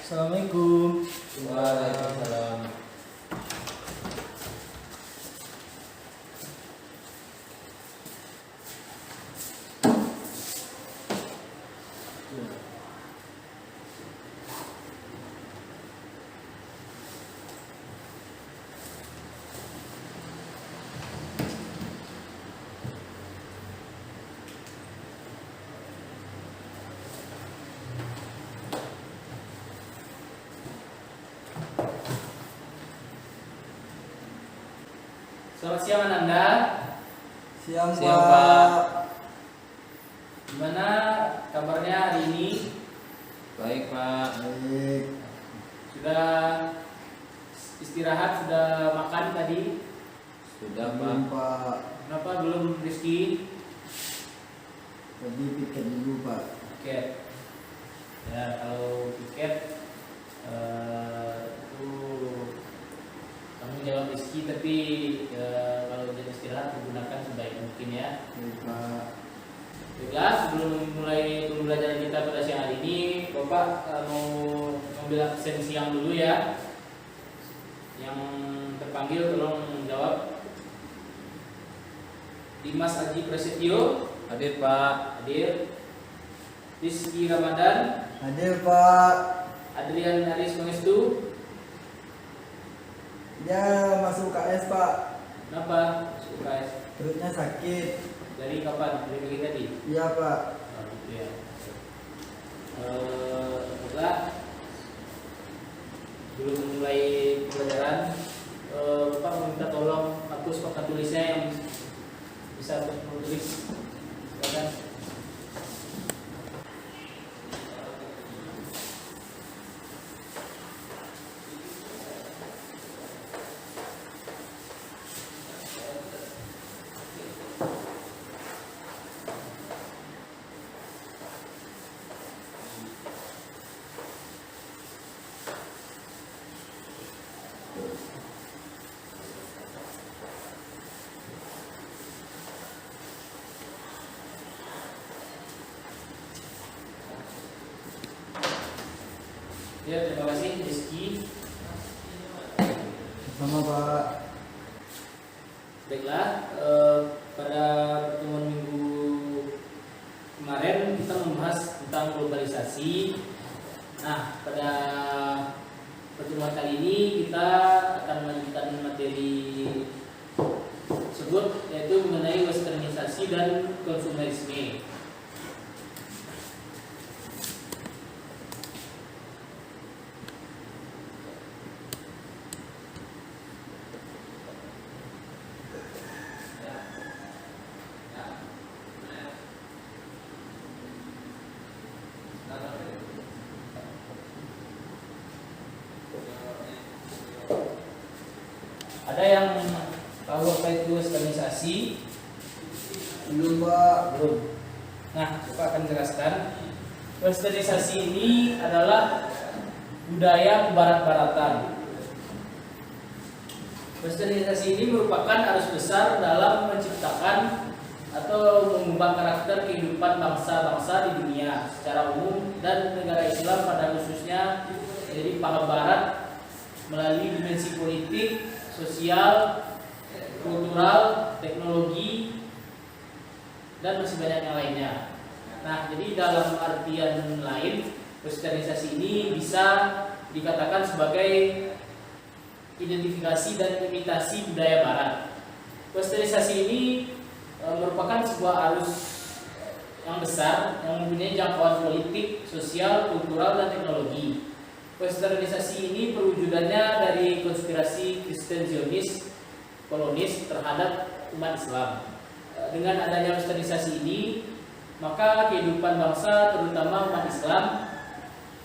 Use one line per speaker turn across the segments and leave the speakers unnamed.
Assalamualaikum.
Waalaikumsalam.
Selamat siang Ananda.
Siang,
Siang,
Pak.
Pak.
Gimana kabarnya hari ini?
Baik, Pak.
Baik.
Sudah istirahat, sudah makan tadi?
Sudah, Pak.
Belum, Pak.
Kenapa belum, Rizky?
Tadi piket dulu, Pak.
Oke. Ya, kalau tiket itu kamu jawab Rizky, tapi kalau jam istirahat gunakan sebaik mungkin ya.
Baik, Pak.
Baiklah, sebelum mulai pembelajaran kita pada siang hari ini, Bapak mau ngambil absen siang dulu ya. Yang terpanggil tolong jawab. Dimas Aji Prasetyo,
Hadir, Pak.
hadir. Rizky Ramadan,
Hadir, Pak.
Adrian Aris Pangestu.
Ya, masuk KS, Pak.
Kenapa? Masuk UKS.
Perutnya sakit.
Dari kapan? Dari pagi tadi?
Iya, Pak.
Oh, gitu ya. Baiklah. Belum mulai pelajaran, Bapak meminta tolong hapus papan tulisnya yang bisa menulis. Silakan. Ya, terima kasih Rizky.
Sama, Pak.
Baiklah, pada pertemuan minggu kemarin kita membahas tentang globalisasi. Nah, pada pertemuan kali ini kita akan melanjutkan materi tersebut, yaitu mengenai westernisasi dan konsumerisme. Ada yang tahu apa itu westernisasi?
Belum, Pak.
Belum. Nah, Bapak akan jelaskan. Westernisasi ini adalah budaya kebarat-baratan. Westernisasi ini merupakan arus besar dalam menciptakan atau mengubah karakter kehidupan bangsa-bangsa di dunia secara umum dan negara Islam pada khususnya menjadi paham barat melalui dimensi politik, sosial, kultural, teknologi, dan masih banyak yang lainnya. Nah, jadi dalam artian lain, westernisasi ini bisa dikatakan sebagai identifikasi dan imitasi budaya barat. Westernisasi ini merupakan sebuah arus yang besar yang mempunyai jangkauan politik, sosial, kultural, dan teknologi. Westernisasi ini perwujudannya dari konspirasi Kristen Zionis kolonis terhadap umat Islam. Dengan adanya westernisasi ini, maka kehidupan bangsa terutama umat Islam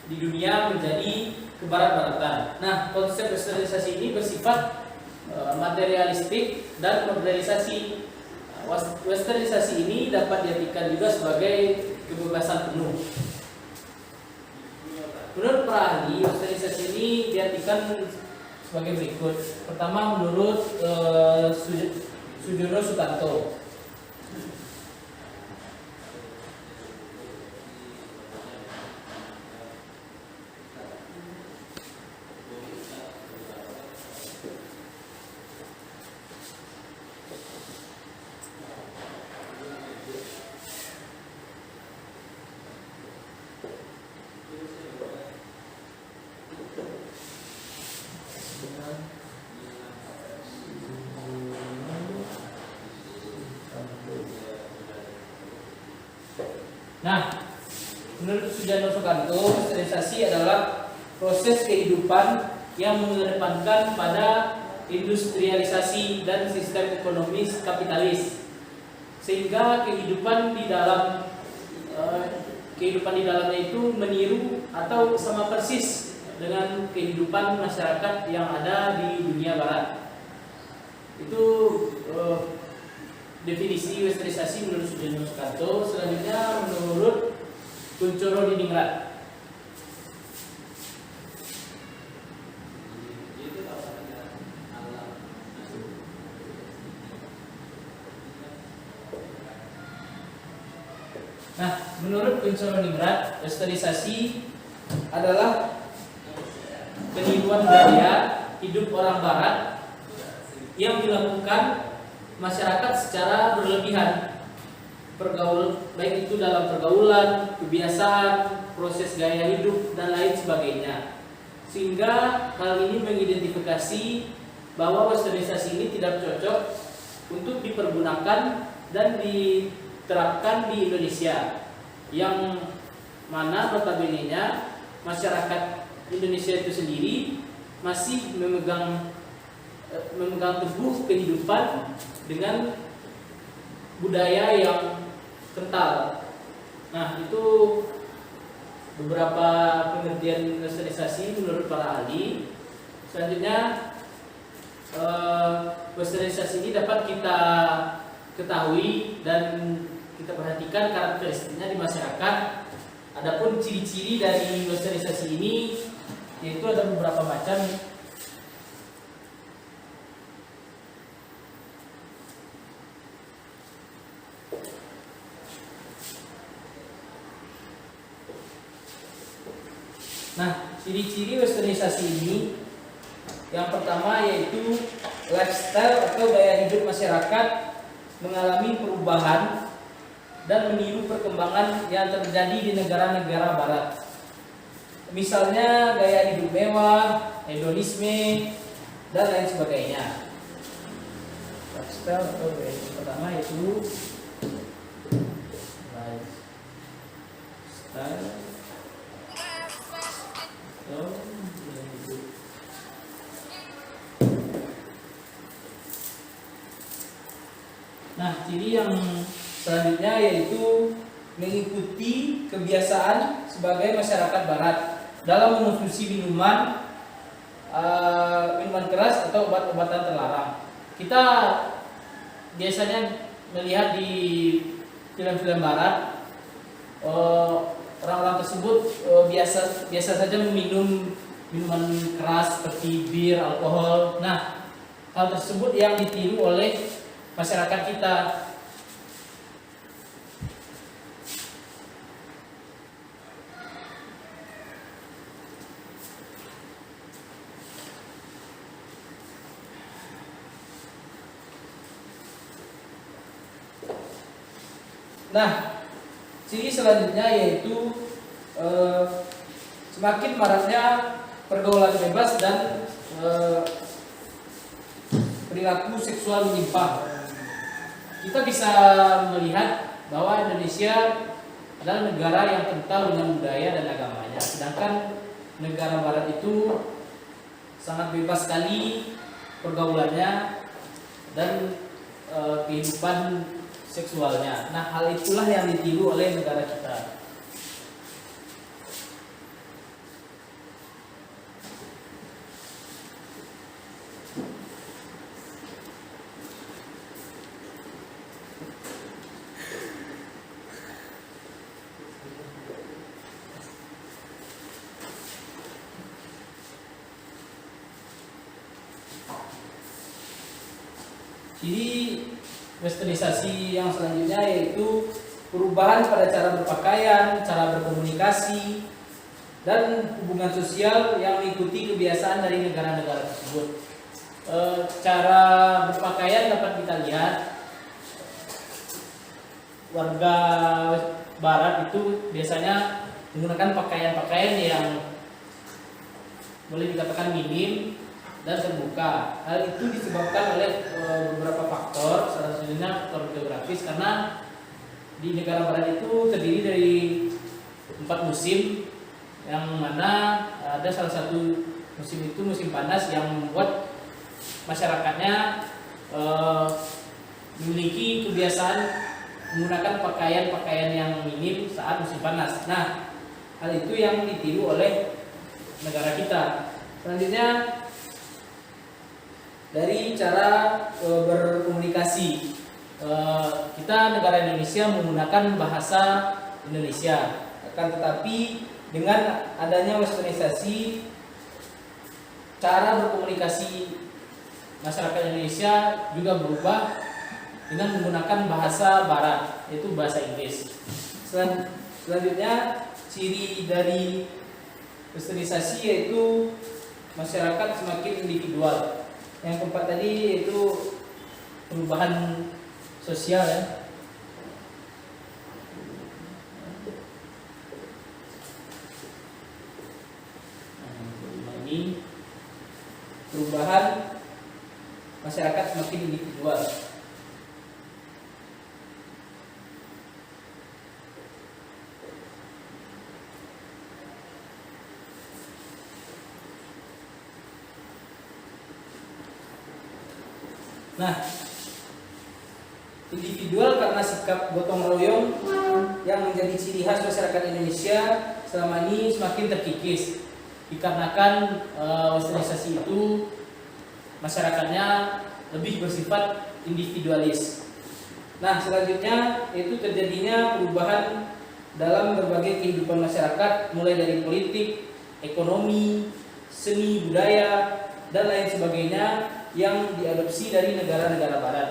di dunia menjadi kebarat-baratan. Nah, konsep westernisasi ini bersifat materialistik dan modernisasi. Westernisasi ini dapat diartikan juga sebagai kebebasan penuh. Menurut para ahli, westernisasi ini diartikan sebagai berikut. Pertama, menurut Sujono Sutanto, Nah, menurut Sudjarno Soekarto, westernizasi adalah proses kehidupan yang mengedepankan pada industrialisasi dan sistem ekonomi kapitalis, sehingga kehidupan di dalamnya itu meniru atau sama persis dengan kehidupan masyarakat yang ada di dunia barat. Itu definisi westernizasi menurut Sudjarno Soekarto. Selanjutnya menurut Kuncoro Diningrat. Nah, menurut Kuncoro Diningrat, westernizasi adalah peniruan budaya hidup orang barat yang dilakukan masyarakat secara berlebihan, baik itu dalam pergaulan, kebiasaan, proses gaya hidup dan lain sebagainya, sehingga hal ini mengidentifikasi bahwa westernizasi ini tidak cocok untuk dipergunakan dan diterapkan di Indonesia, yang mana notabene-nya masyarakat Indonesia itu sendiri masih memegang teguh kehidupan dengan budaya yang kental. Nah, itu beberapa pengertian westernizasi menurut para ahli. Selanjutnya, westernizasi ini dapat kita ketahui dan kita perhatikan karakteristiknya di masyarakat. Adapun ciri-ciri dari westernizasi ini yaitu ada beberapa macam. Nah, ciri-ciri westernizasi ini yang pertama yaitu lifestyle atau gaya hidup masyarakat mengalami perubahan dan meniru perkembangan yang terjadi di negara-negara barat. Misalnya gaya hidup mewah, hedonisme, dan lain sebagainya. Lifestyle atau gaya hidup pertama yaitu lifestyle. Nah, ciri yang selanjutnya yaitu mengikuti kebiasaan sebagai masyarakat barat dalam mengonsumsi minuman keras atau obat-obatan terlarang. Kita biasanya melihat di film-film barat, orang-orang tersebut biasa saja meminum minuman keras seperti bir, alkohol. Nah, hal tersebut yang ditiru oleh masyarakat kita. Nah, ciri selanjutnya yaitu semakin maraknya pergaulan bebas dan perilaku seksual menyimpang. Kita bisa melihat bahwa Indonesia adalah negara yang kental dengan budaya dan agamanya, sedangkan negara barat itu sangat bebas sekali pergaulannya dan kehidupan seksualnya. Nah, hal itulah yang ditiru oleh negara kita. Ciri westernizasi yang selanjutnya yaitu perubahan pada cara berpakaian, cara berkomunikasi, dan hubungan sosial yang mengikuti kebiasaan dari negara-negara tersebut. Cara berpakaian dapat kita lihat warga barat itu biasanya menggunakan pakaian-pakaian yang boleh dikatakan minim dan terbuka. Hal itu disebabkan oleh beberapa faktor, salah satunya faktor geografis, karena di negara barat itu terdiri dari 4 musim, yang mana ada salah satu musim itu musim panas yang membuat masyarakatnya memiliki kebiasaan menggunakan pakaian-pakaian yang minim saat musim panas. Nah, hal itu yang ditiru oleh negara kita. Selanjutnya dari cara berkomunikasi, kita negara Indonesia menggunakan bahasa Indonesia. Akan tetapi dengan adanya westernizasi, cara berkomunikasi masyarakat Indonesia juga berubah dengan menggunakan bahasa Barat, yaitu bahasa Inggris. Selanjutnya ciri dari westernizasi yaitu masyarakat semakin individual. Yang keempat tadi yaitu perubahan sosial ya. Ini perubahan masyarakat semakin individual. Nah, individual karena sikap gotong royong yang menjadi ciri khas masyarakat Indonesia selama ini semakin terkikis dikarenakan westernizasi itu masyarakatnya lebih bersifat individualis. Nah, selanjutnya yaitu terjadinya perubahan dalam berbagai kehidupan masyarakat, mulai dari politik, ekonomi, seni, budaya, dan lain sebagainya yang diadopsi dari negara-negara barat.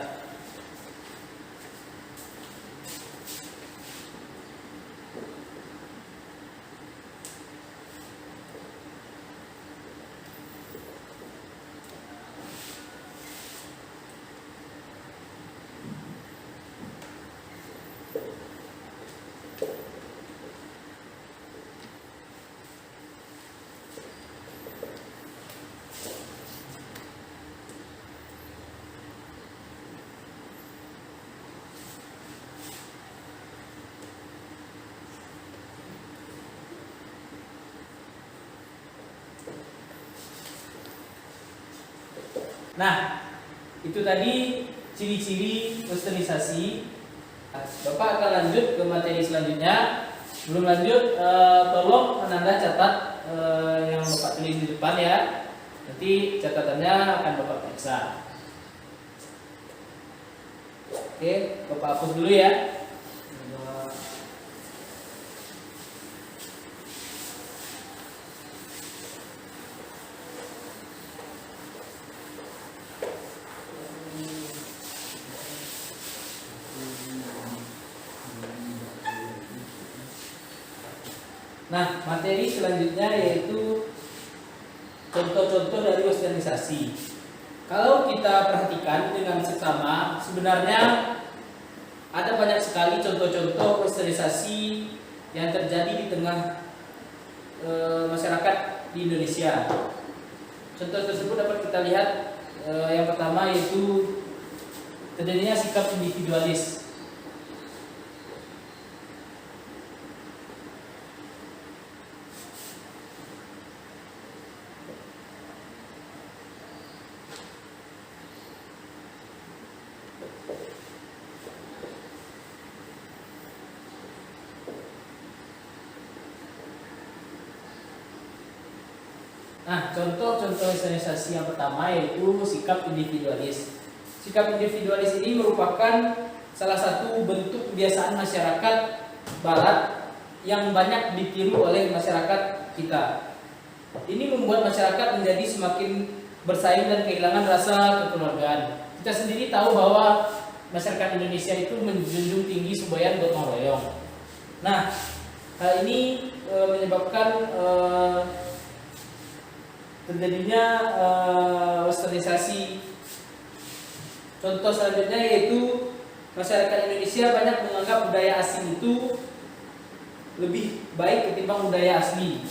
Nah, itu tadi ciri-ciri westernizasi. Bapak akan lanjut ke materi selanjutnya. Sebelum lanjut, tolong penanda catat yang Bapak tulis di depan ya. Nanti catatannya akan Bapak periksa. Oke, Bapak hapus dulu ya. Nah, materi selanjutnya yaitu contoh-contoh dari westernizasi. Kalau kita perhatikan dengan seksama, sebenarnya ada banyak sekali contoh-contoh westernizasi yang terjadi di tengah masyarakat di Indonesia. Contoh tersebut dapat kita lihat, yang pertama yaitu terjadinya sikap individualis. Nah, contoh-contoh westernizasi yang pertama yaitu sikap individualis. Sikap individualis ini merupakan salah satu bentuk kebiasaan masyarakat barat yang banyak ditiru oleh masyarakat kita. Ini membuat masyarakat menjadi semakin bersaing dan kehilangan rasa kekeluargaan. Kita sendiri tahu bahwa masyarakat Indonesia itu menjunjung tinggi semboyan gotong royong. Nah, hal ini menyebabkan terjadinya westernizasi. Contoh selanjutnya yaitu masyarakat Indonesia banyak menganggap budaya asing itu lebih baik ketimbang budaya asli.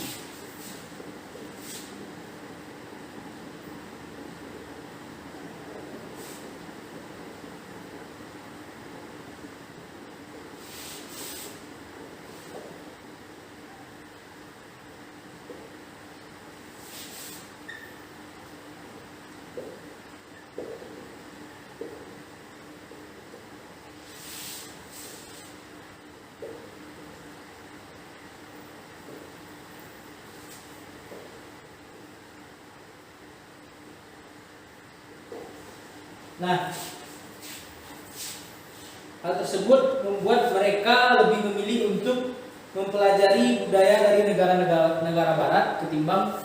Nah, hal tersebut membuat mereka lebih memilih untuk mempelajari budaya dari negara barat ketimbang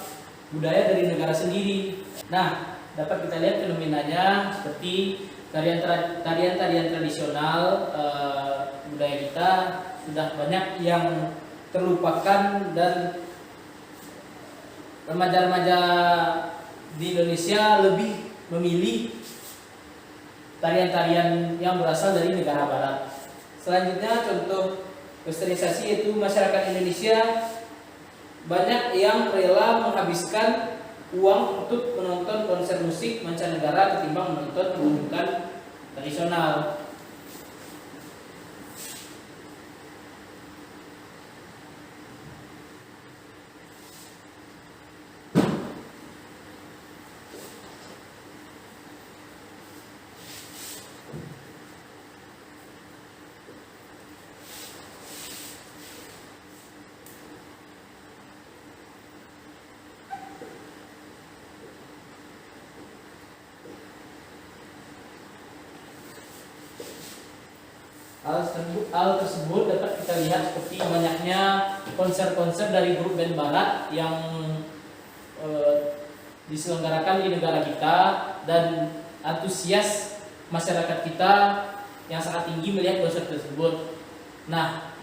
budaya dari negara sendiri. Nah, dapat kita lihat fenomenanya seperti tarian-tarian tradisional budaya kita sudah banyak yang terlupakan, dan remaja-remaja di Indonesia lebih memilih tarian-tarian yang berasal dari negara barat. Selanjutnya contoh westernizasi, yaitu masyarakat Indonesia banyak yang rela menghabiskan uang untuk menonton konser musik mancanegara ketimbang menonton pertunjukan tradisional. Hal tersebut dapat kita lihat seperti banyaknya konser-konser dari grup band barat yang diselenggarakan di negara kita, dan antusias masyarakat kita yang sangat tinggi melihat konser tersebut. Nah,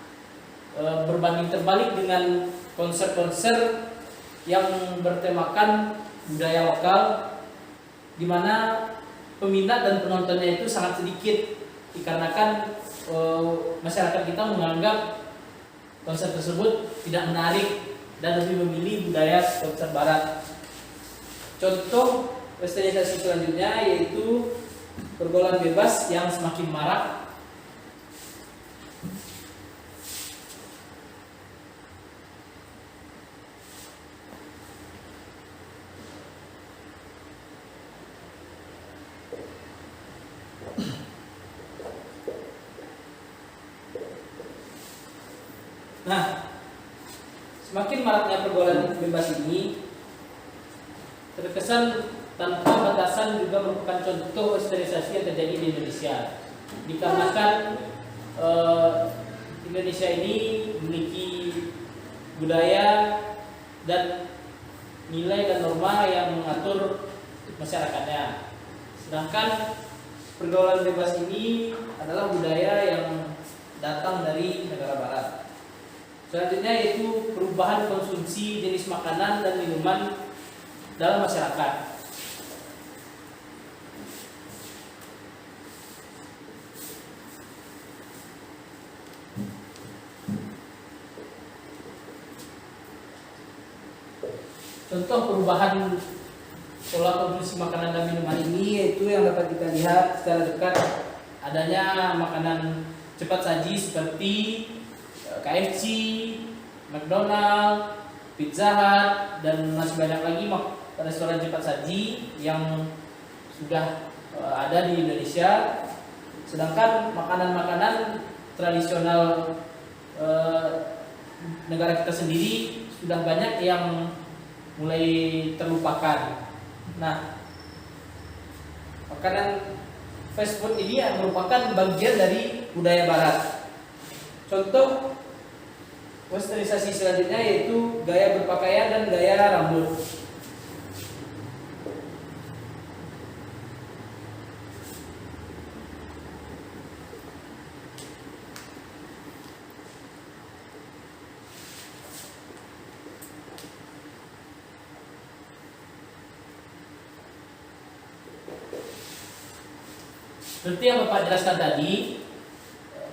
berbanding terbalik dengan konser-konser yang bertemakan budaya lokal, di mana peminat dan penontonnya itu sangat sedikit, dikarenakan masyarakat kita menganggap konser tersebut tidak menarik dan lebih memilih budaya konser barat. Contoh westernizasi selanjutnya yaitu pergaulan bebas yang semakin marak. Nah, semakin maraknya pergaulan bebas ini terkesan tanpa batasan juga merupakan contoh westernizasi yang terjadi di Indonesia. Dikarenakan Indonesia ini memiliki budaya dan nilai dan norma yang mengatur masyarakatnya. Sedangkan pergaulan bebas ini adalah budaya yang datang dari negara barat. Selanjutnya yaitu perubahan konsumsi jenis makanan dan minuman dalam masyarakat. Contoh perubahan pola konsumsi makanan dan minuman ini yaitu yang dapat kita lihat secara dekat, adanya makanan cepat saji seperti KFC, McDonald, Pizza Hut, dan masih banyak lagi restoran cepat saji yang sudah ada di Indonesia. Sedangkan makanan-makanan tradisional negara kita sendiri sudah banyak yang mulai terlupakan. Nah, makanan fast food ini merupakan bagian dari budaya barat. Contoh westernizasi selanjutnya yaitu gaya berpakaian dan gaya rambut. Seperti yang Bapak jelaskan tadi,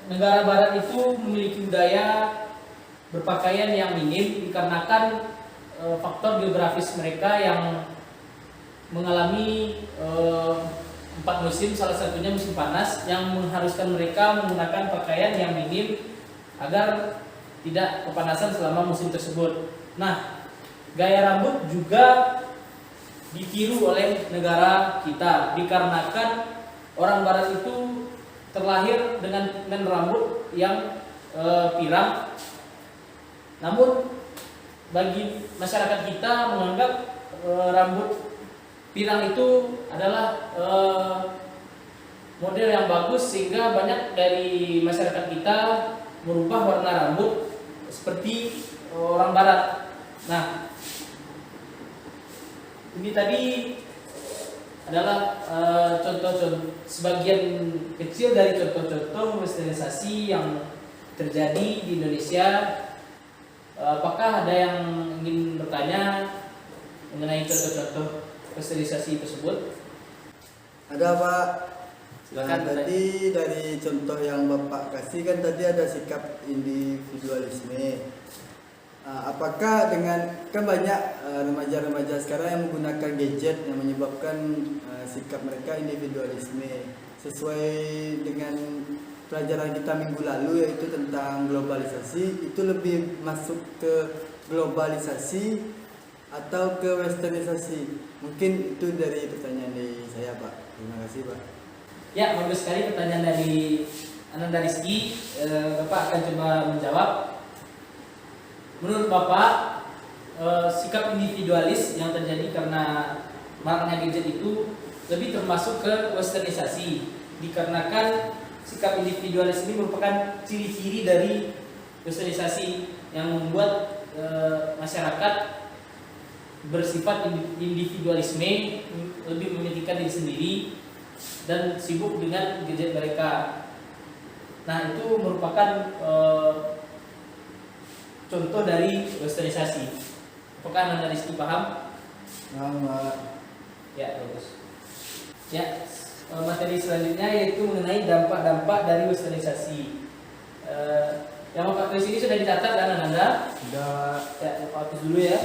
negara barat itu memiliki budaya berpakaian yang minim dikarenakan faktor geografis mereka yang mengalami 4 musim, salah satunya musim panas yang mengharuskan mereka menggunakan pakaian yang minim agar tidak kepanasan selama musim tersebut. Nah, gaya rambut juga ditiru oleh negara kita dikarenakan orang barat itu terlahir dengan rambut yang pirang. Namun bagi masyarakat kita menganggap rambut pirang itu adalah model yang bagus sehingga banyak dari masyarakat kita merubah warna rambut seperti orang barat. Nah, ini tadi adalah contoh-contoh, sebagian kecil dari contoh-contoh westernisasi yang terjadi di Indonesia. Apakah ada yang ingin bertanya mengenai contoh-contoh westernisasi tersebut?
Ada Pak.
Silakan.
Tadi dari contoh yang Bapak kasih kan tadi ada sikap individualisme. Apakah dengan kan banyak remaja-remaja sekarang yang menggunakan gadget yang menyebabkan sikap mereka individualisme sesuai dengan pelajaran kita minggu lalu yaitu tentang globalisasi, itu lebih masuk ke globalisasi atau ke westernisasi? Mungkin itu dari pertanyaan dari saya Pak. Terima kasih Pak.
Ya, bagus sekali pertanyaan dari Ananda Rizky. Bapak akan coba menjawab. Menurut Bapak, sikap individualis yang terjadi karena maraknya gadget itu lebih termasuk ke westernisasi, dikarenakan sikap individualis ini merupakan ciri-ciri dari westernisasi yang membuat masyarakat bersifat individualisme, lebih memikirkan diri sendiri dan sibuk dengan gadget mereka. Nah, itu merupakan contoh dari westernisasi. Apakah Anda Rizky paham?
Paham Pak.
Ya, bagus. Ya, materi selanjutnya yaitu mengenai dampak-dampak dari westernisasi. Yang Bapak tulis ini sudah dicatat kan Anda?
Sudah.
Ya, Bapak hapus dulu ya.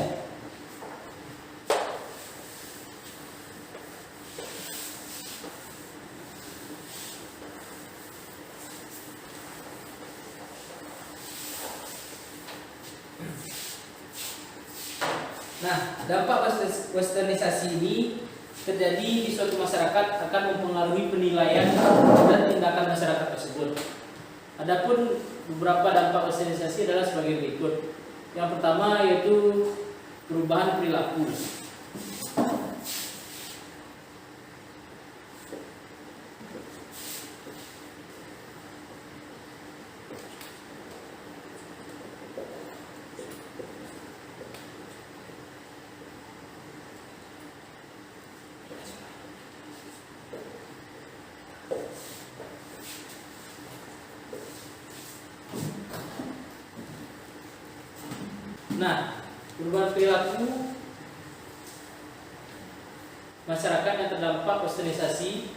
Nah, dampak westernisasi ini terjadi di suatu masyarakat akan mempengaruhi penilaian dan tindakan masyarakat tersebut. Adapun beberapa dampak westernisasi adalah sebagai berikut. Yang pertama yaitu perubahan perilaku. Nah, perubahan perilaku masyarakat yang terdampak westernisasi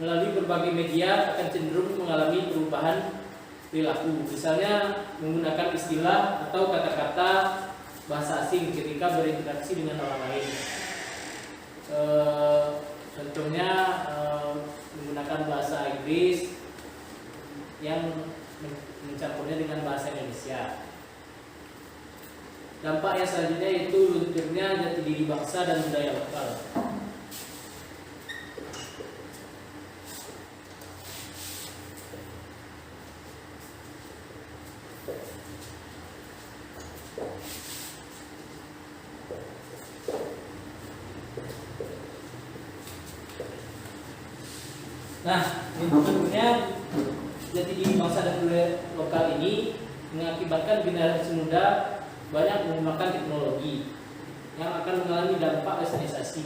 melalui berbagai media akan cenderung mengalami perubahan perilaku. Misalnya menggunakan istilah atau kata-kata bahasa asing ketika berinteraksi dengan orang lain. Contohnya menggunakan bahasa Inggris yang mencampurnya dengan bahasa Indonesia. Dampak yang selanjutnya yaitu lunturnya jati diri bangsa dan budaya lokal. Nah, lunturnya jati diri bangsa dan budaya lokal ini mengakibatkan generasi muda banyak menggunakan teknologi yang akan mengalami dampak westernisasi.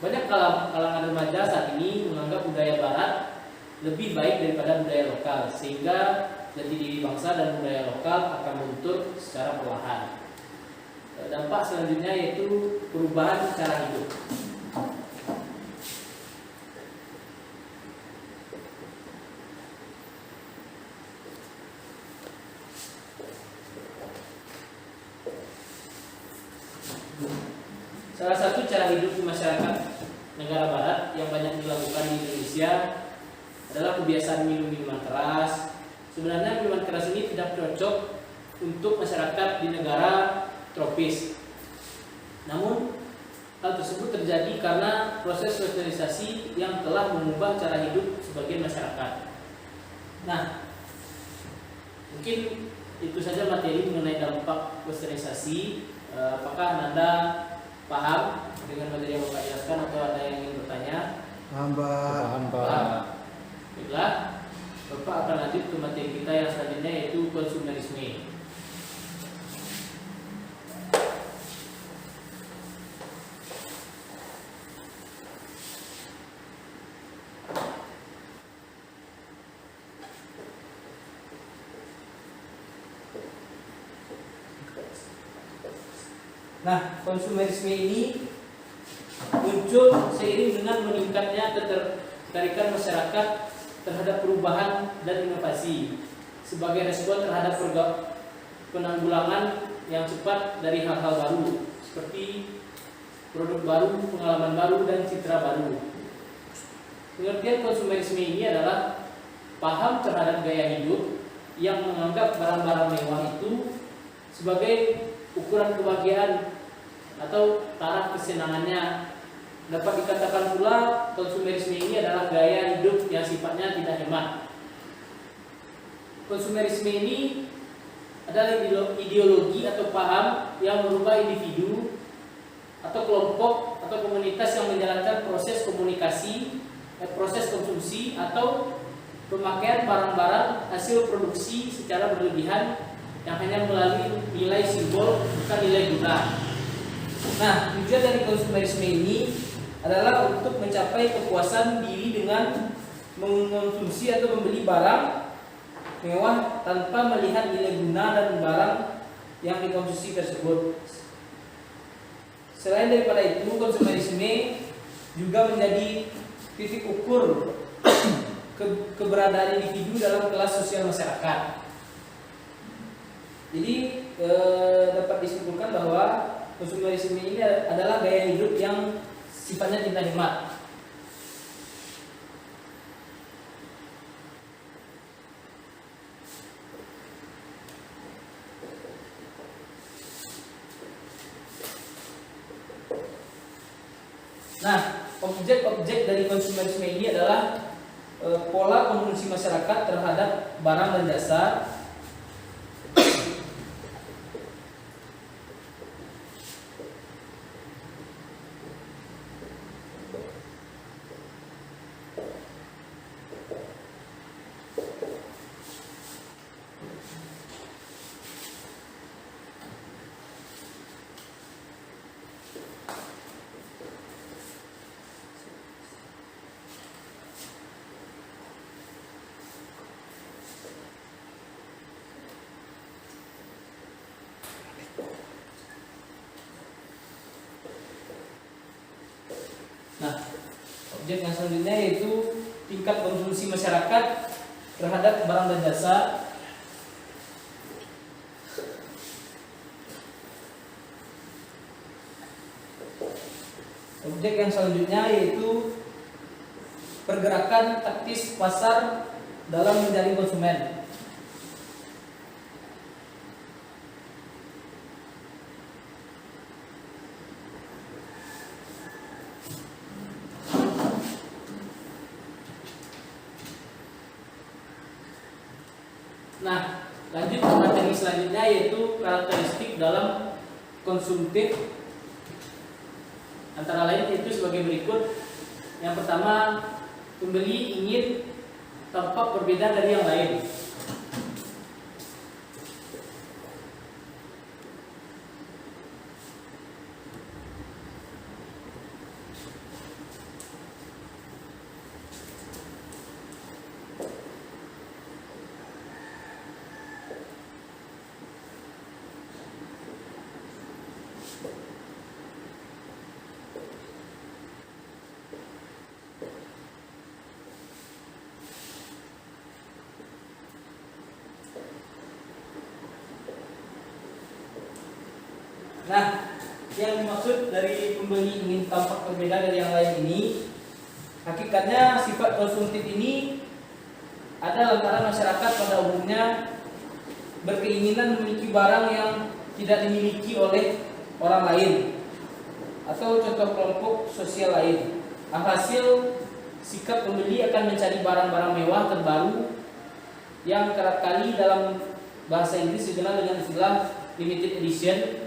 Banyak kalangan remaja saat ini menganggap budaya barat lebih baik daripada budaya lokal, sehingga jati diri bangsa dan budaya lokal akan luntur secara perlahan. Dampak selanjutnya yaitu perubahan cara hidup. Salah satu cara hidup di masyarakat negara barat yang banyak dilakukan di Indonesia adalah kebiasaan minum minuman keras. Sebenarnya minuman keras ini tidak cocok untuk masyarakat di negara tropis. Namun hal tersebut terjadi karena proses westernisasi yang telah mengubah cara hidup sebagian masyarakat. Nah, mungkin itu saja materi mengenai dampak westernisasi. Apakah Anda paham dengan materi yang Bapak jelaskan atau ada yang ingin bertanya?
Paham Pak.
Paham Pak.
lah, Bapak akan lanjut ke materi kita yang selanjutnya, yaitu konsumerisme. Nah, konsumerisme ini muncul seiring dengan meningkatnya ketertarikan masyarakat terhadap perubahan dan inovasi sebagai respon terhadap penanggulangan yang cepat dari hal-hal baru seperti produk baru, pengalaman baru, dan citra baru. Pengertian konsumerisme ini adalah paham terhadap gaya hidup yang menganggap barang-barang mewah itu sebagai ukuran kebahagiaan atau taraf kesenangannya. Dapat dikatakan pula konsumerisme ini adalah gaya hidup yang sifatnya tidak hemat. Konsumerisme ini adalah ideologi atau paham yang merubah individu atau kelompok atau komunitas yang menjalankan proses komunikasi, proses konsumsi atau pemakaian barang-barang hasil produksi secara berlebihan yang hanya melalui nilai simbol bukan nilai guna. Nah, tujuan dari konsumerisme ini adalah untuk mencapai kepuasan diri dengan mengonsumsi atau membeli barang mewah tanpa melihat nilai guna dan barang yang dikonsumsi tersebut. Selain daripada itu, konsumerisme juga menjadi titik ukur keberadaan individu dalam kelas sosial masyarakat. Jadi dapat disimpulkan bahwa konsumerisme ini adalah gaya hidup yang sifatnya tidak hemat. Nah, objek-objek dari konsumerisme ini adalah pola konsumsi masyarakat terhadap barang dan jasa, Nah, objek yang selanjutnya yaitu tingkat konsumsi masyarakat terhadap barang dan jasa. Objek yang selanjutnya yaitu pergerakan taktis pasar dalam menjaring konsumen. Nah, lanjut ke materi selanjutnya yaitu karakteristik dalam konsumtif. Antara lain itu sebagai berikut. Yang pertama, pembeli ingin tampak berbeda dari yang lain. Nah, yang dimaksud dari pembeli ingin tampak berbeda dari yang lain ini, hakikatnya sifat konsumtif ini ada lantaran masyarakat pada umumnya berkeinginan memiliki barang yang tidak dimiliki oleh orang lain atau contoh kelompok sosial lain. Alhasil, sikap pembeli akan mencari barang-barang mewah terbaru yang kerap kali dalam bahasa Inggris dikenal dengan istilah limited edition,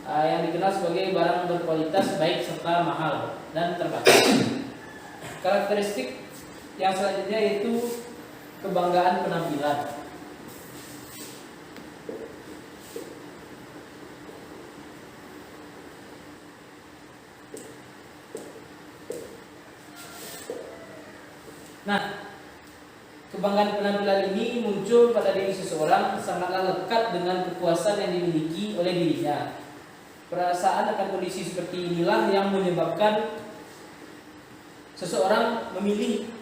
yang dikenal sebagai barang berkualitas baik serta mahal dan terbatas. Karakteristik Yang selanjutnya yaitu kebanggaan penampilan. Nah, kebanggaan penampilan ini muncul pada diri seseorang sangatlah lekat dengan kepuasan yang dimiliki oleh dirinya. Perasaan akan kondisi seperti inilah yang menyebabkan seseorang memilih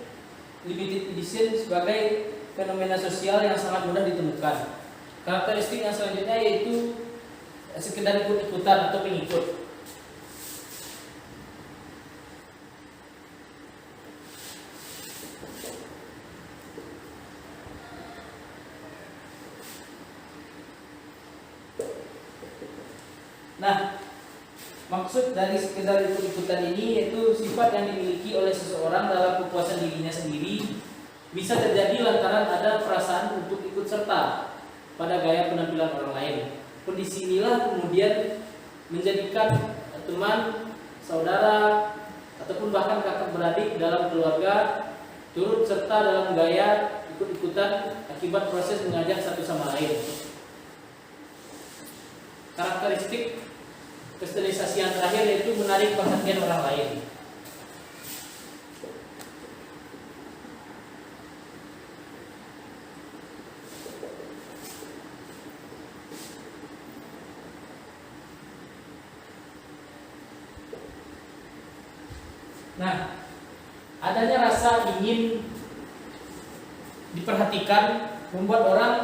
limited edition sebagai fenomena sosial yang sangat mudah ditemukan. Karakteristik yang selanjutnya yaitu sekedar ikut-ikutan atau pengikut. Nah, maksud dari sekedar ikut-ikutan ini yaitu sifat yang dimiliki oleh seseorang dalam kepuasan dirinya sendiri bisa terjadi lantaran ada perasaan untuk ikut serta pada gaya penampilan orang lain. Kondisi inilah kemudian menjadikan teman, saudara, ataupun bahkan kakak beradik dalam keluarga turut serta dalam gaya ikut-ikutan akibat proses mengajak satu sama lain. Karakteristik kristelisasi yang terakhir yaitu menarik perhatian orang lain. Nah, adanya rasa ingin diperhatikan membuat orang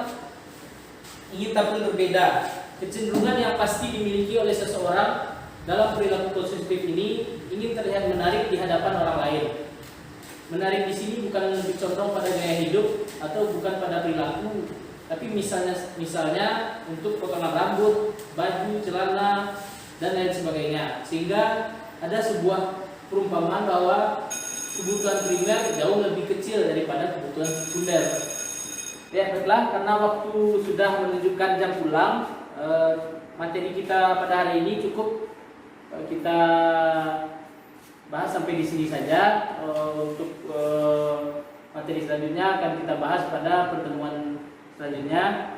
ingin tampil berbeda. Kecenderungan yang pasti dimiliki oleh seseorang dalam perilaku konsumtif ini ingin terlihat menarik di hadapan orang lain. Menarik di sini bukan lebih condong pada gaya hidup atau bukan pada perilaku, tapi misalnya untuk potongan rambut, baju, celana, dan lain sebagainya. Sehingga ada sebuah perumpamaan bahwa kebutuhan primer jauh lebih kecil daripada kebutuhan sekunder. Ya, baiklah, karena waktu sudah menunjukkan jam pulang, materi kita pada hari ini cukup kita bahas sampai di sini saja. Untuk materi selanjutnya akan kita bahas pada pertemuan selanjutnya.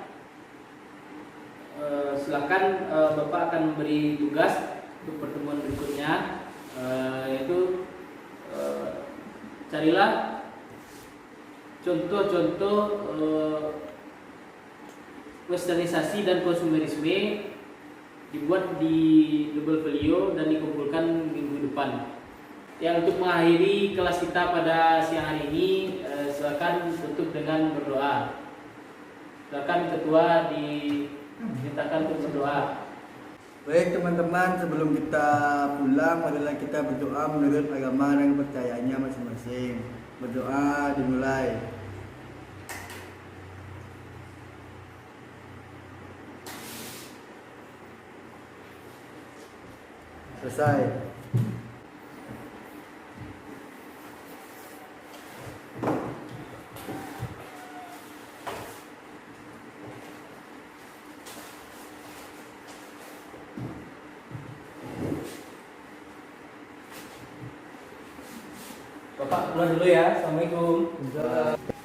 Silakan Bapak akan memberi tugas untuk pertemuan berikutnya, yaitu carilah contoh-contoh westernisasi dan konsumerisme dibuat di double folio dan dikumpulkan minggu depan. Yang untuk mengakhiri kelas kita pada siang hari ini, silakan tutup dengan berdoa. Silakan ketua dimintakan untuk berdoa.
Baik teman-teman, sebelum kita pulang, marilah kita berdoa menurut agama dan kepercayaannya masing-masing. Berdoa dimulai. Selesai.
Bapak pulang dulu ya. Assalamualaikum.
Insya Allah.